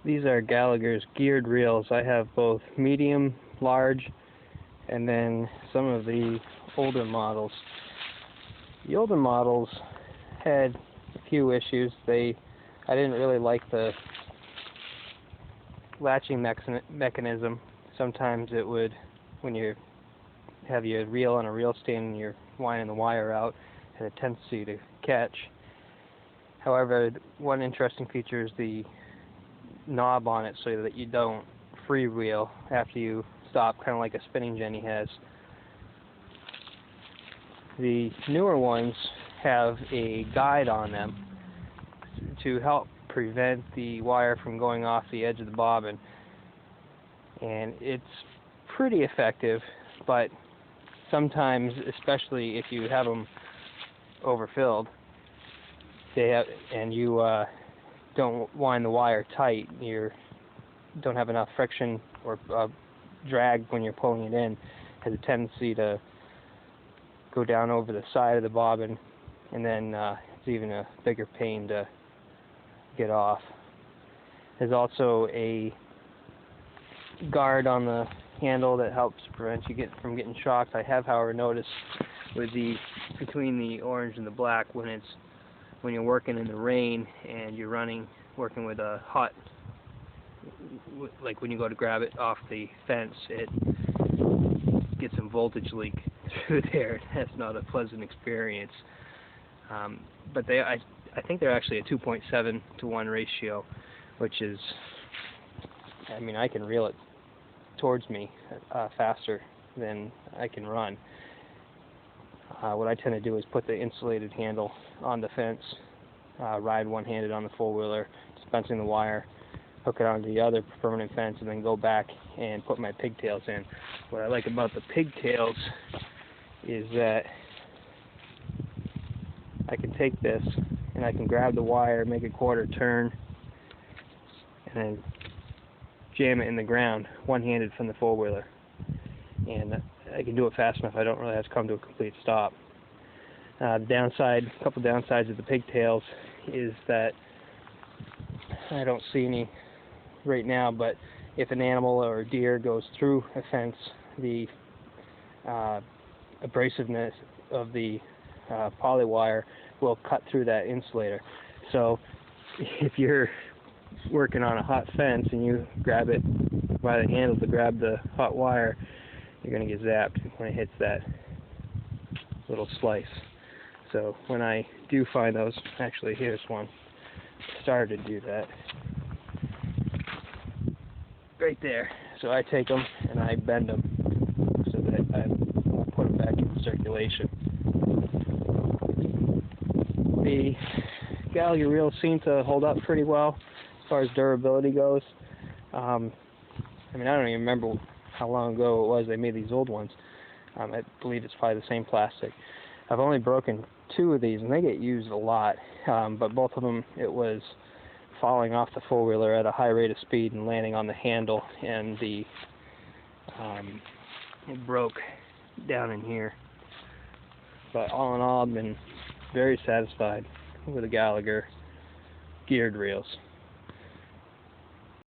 These are Gallagher's geared reels. I have both medium, large, and then some of the older models. The older models had a few issues. I didn't really like the latching mechanism. Sometimes it would, when you have your reel on a reel stand and you're winding the wire out, had a tendency to catch. However, one interesting feature is the knob on it so that you don't freewheel after you stop, kind of like a spinning jenny has. The newer ones have a guide on them to help prevent the wire from going off the edge of the bobbin, and it's pretty effective, but sometimes, especially if you have them overfilled, and you don't wind the wire tight, you don't have enough friction or drag when you're pulling it in, has a tendency to go down over the side of the bobbin, and then it's even a bigger pain to get off. There's also a guard on the handle that helps prevent you from getting shocked. I have, however, noticed with between the orange and the black, when you're working in the rain and you're working with a hot, like when you go to grab it off the fence, it gets some voltage leak through there. That's not a pleasant experience. But I think they're actually a 2.7 to 1 ratio, which is, I mean, I can reel it towards me faster than I can run. What I tend to do is put the insulated handle on the fence, ride one-handed on the four-wheeler, dispensing the wire, hook it onto the other permanent fence, and then go back and put my pigtails in. What I like about the pigtails is that I can take this and I can grab the wire, make a quarter turn, and then jam it in the ground one-handed from the four-wheeler. And I can do it fast enough. I don't really have to come to a complete stop. A couple downsides of the pigtails is that I don't see any right now, but if an animal or a deer goes through a fence, the abrasiveness of the poly wire will cut through that insulator. So if you're working on a hot fence and you grab it by the handle to grab the hot wire, you're going to get zapped when it hits that little slice. So when I do find those, actually here's one, started to do that right there. So I take them and I bend them so that I won't put them back in circulation. The Gallagher reels seem to hold up pretty well as far as durability goes. I mean, I don't even remember how long ago it was they made these old ones. I believe it's probably the same plastic. I've only broken 2 of these, and they get used a lot, but both of them, it was falling off the four-wheeler at a high rate of speed and landing on the handle, and it broke down in here. But all in all, I've been very satisfied with the Gallagher geared reels.